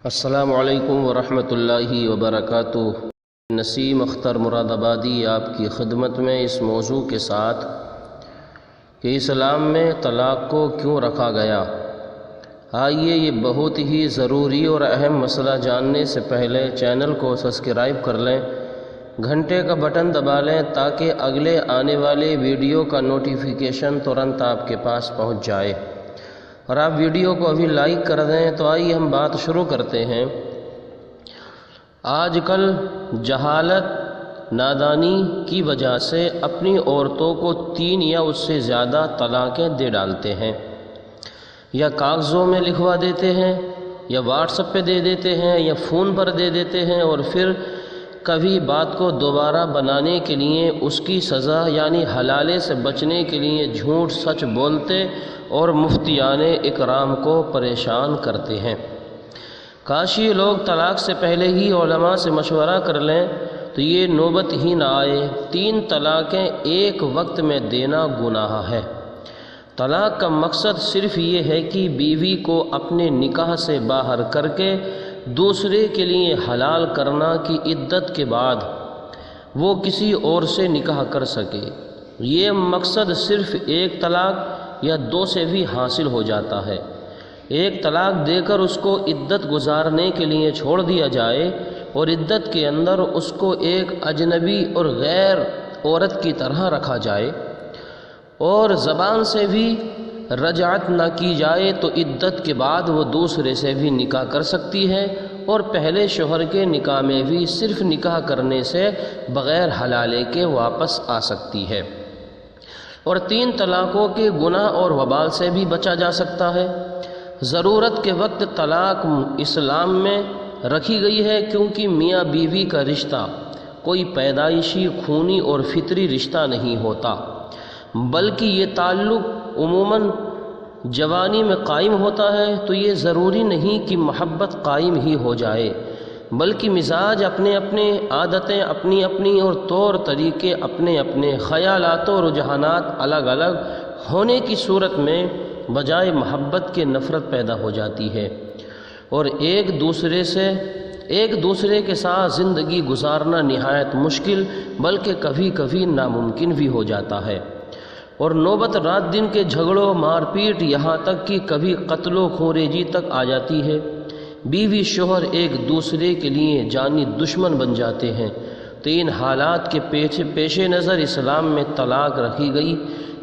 السلام علیکم ورحمۃ اللہ وبرکاتہ۔ نسیم اختر مراد آبادی آپ کی خدمت میں اس موضوع کے ساتھ کہ اسلام میں طلاق کو کیوں رکھا گیا۔ آئیے یہ بہت ہی ضروری اور اہم مسئلہ جاننے سے پہلے چینل کو سبسکرائب کر لیں، گھنٹے کا بٹن دبا لیں تاکہ اگلے آنے والے ویڈیو کا نوٹیفیکیشن ترنت آپ کے پاس پہنچ جائے، اور آپ ویڈیو کو ابھی لائک کر دیں۔ تو آئیے ہم بات شروع کرتے ہیں۔ آج کل جہالت، نادانی کی وجہ سے اپنی عورتوں کو 3 یا اس سے زیادہ طلاقیں دے ڈالتے ہیں، یا کاغذوں میں لکھوا دیتے ہیں، یا واٹس ایپ پہ دے دیتے ہیں، یا فون پر دے دیتے ہیں، اور پھر کبھی بات کو دوبارہ بنانے کے لیے اس کی سزا یعنی حلالے سے بچنے کے لیے جھوٹ سچ بولتے اور مفتیان اکرام کو پریشان کرتے ہیں۔ کاش یہ لوگ طلاق سے پہلے ہی علماء سے مشورہ کر لیں تو یہ نوبت ہی نہ آئے۔ 3 طلاقیں ایک وقت میں دینا گناہ ہے۔ طلاق کا مقصد صرف یہ ہے کہ بیوی کو اپنے نکاح سے باہر کر کے دوسرے کے لیے حلال کرنا کہ عدت کے بعد وہ کسی اور سے نکاح کر سکے۔ یہ مقصد صرف 1 طلاق یا 2 سے بھی حاصل ہو جاتا ہے۔ 1 طلاق دے کر اس کو عدت گزارنے کے لیے چھوڑ دیا جائے، اور عدت کے اندر اس کو ایک اجنبی اور غیر عورت کی طرح رکھا جائے، اور زبان سے بھی رجعت نہ کی جائے، تو عدت کے بعد وہ دوسرے سے بھی نکاح کر سکتی ہے، اور پہلے شوہر کے نکاح میں بھی صرف نکاح کرنے سے بغیر حلالے کے واپس آ سکتی ہے، اور 3 طلاقوں کے گناہ اور وبال سے بھی بچا جا سکتا ہے۔ ضرورت کے وقت طلاق اسلام میں رکھی گئی ہے، کیونکہ میاں بیوی کا رشتہ کوئی پیدائشی، خونی اور فطری رشتہ نہیں ہوتا، بلکہ یہ تعلق عموماً جوانی میں قائم ہوتا ہے۔ تو یہ ضروری نہیں کہ محبت قائم ہی ہو جائے، بلکہ مزاج اپنے اپنے، عادتیں اپنی اپنی، اور طور طریقے اپنے اپنے، خیالات و رجحانات الگ الگ ہونے کی صورت میں بجائے محبت کے نفرت پیدا ہو جاتی ہے، اور ایک دوسرے کے ساتھ زندگی گزارنا نہایت مشکل بلکہ کبھی کبھی ناممکن بھی ہو جاتا ہے، اور نوبت رات دن کے جھگڑوں، مار پیٹ، یہاں تک کہ کبھی قتل و خونریزی تک آ جاتی ہے۔ بیوی شوہر ایک دوسرے کے لیے جانی دشمن بن جاتے ہیں۔ تو ان حالات کے پیش نظر اسلام میں طلاق رکھی گئی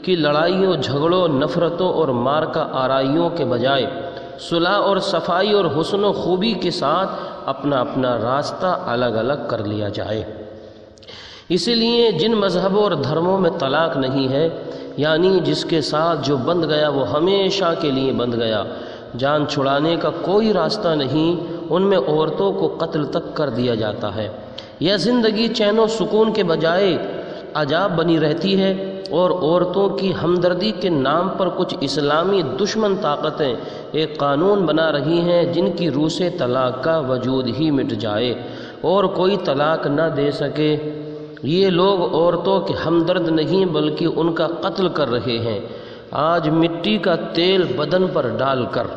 کہ لڑائیوں، جھگڑوں، نفرتوں اور مارکہ آرائیوں کے بجائے صلح اور صفائی اور حسن و خوبی کے ساتھ اپنا اپنا راستہ الگ الگ کر لیا جائے۔ اسی لیے جن مذہبوں اور دھرموں میں طلاق نہیں ہے، یعنی جس کے ساتھ جو بندھ گیا وہ ہمیشہ کے لیے بندھ گیا، جان چھڑانے کا کوئی راستہ نہیں، ان میں عورتوں کو قتل تک کر دیا جاتا ہے، یا زندگی چین و سکون کے بجائے عذاب بنی رہتی ہے، اور عورتوں کی ہمدردی کے نام پر کچھ اسلامی دشمن طاقتیں ایک قانون بنا رہی ہیں جن کی روح سے طلاق کا وجود ہی مٹ جائے اور کوئی طلاق نہ دے سکے۔ یہ لوگ عورتوں کے ہمدرد نہیں بلکہ ان کا قتل کر رہے ہیں۔ آج مٹی کا تیل بدن پر ڈال کر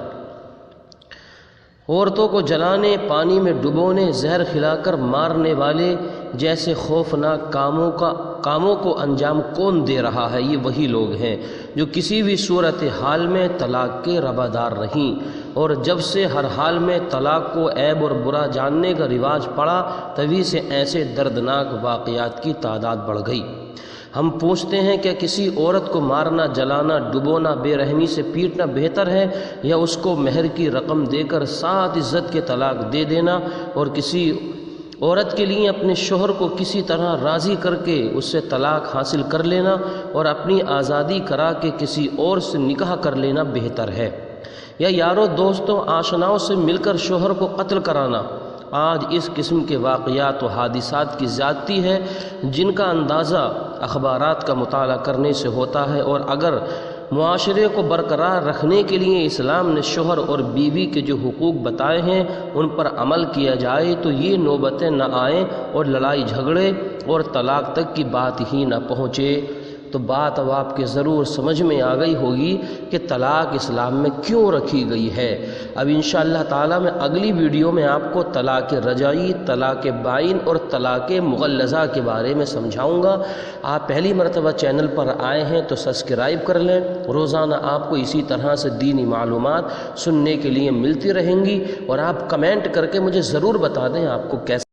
عورتوں کو جلانے، پانی میں ڈبونے، زہر کھلا کر مارنے والے جیسے خوفناک کاموں کو انجام کون دے رہا ہے؟ یہ وہی لوگ ہیں جو کسی بھی صورتحال میں طلاق کے روادار رہیں، اور جب سے ہر حال میں طلاق کو عیب اور برا جاننے کا رواج پڑا، تبھی سے ایسے دردناک واقعات کی تعداد بڑھ گئی۔ ہم پوچھتے ہیں کہ کسی عورت کو مارنا، جلانا، ڈبونا، بے رحمی سے پیٹنا بہتر ہے، یا اس کو مہر کی رقم دے کر 7 عزت کے طلاق دے دینا، اور کسی عورت کے لیے اپنے شوہر کو کسی طرح راضی کر کے اس سے طلاق حاصل کر لینا اور اپنی آزادی کرا کے کسی اور سے نکاح کر لینا بہتر ہے، یا یاروں، دوستوں، آشناؤں سے مل کر شوہر کو قتل کرانا؟ آج اس قسم کے واقعات و حادثات کی زیادتی ہے جن کا اندازہ اخبارات کا مطالعہ کرنے سے ہوتا ہے، اور اگر معاشرے کو برقرار رکھنے کے لیے اسلام نے شوہر اور بیوی کے جو حقوق بتائے ہیں ان پر عمل کیا جائے تو یہ نوبتیں نہ آئیں اور لڑائی جھگڑے اور طلاق تک کی بات ہی نہ پہنچے۔ تو بات اب آپ کے ضرور سمجھ میں آ گئی ہوگی کہ طلاق اسلام میں کیوں رکھی گئی ہے۔ اب انشاءاللہ تعالی میں اگلی ویڈیو میں آپ کو طلاق رجعی، طلاق بائن اور طلاق مغلظہ کے بارے میں سمجھاؤں گا۔ آپ پہلی مرتبہ چینل پر آئے ہیں تو سبسکرائب کر لیں، روزانہ آپ کو اسی طرح سے دینی معلومات سننے کے لیے ملتی رہیں گی، اور آپ کمنٹ کر کے مجھے ضرور بتا دیں آپ کو کیسے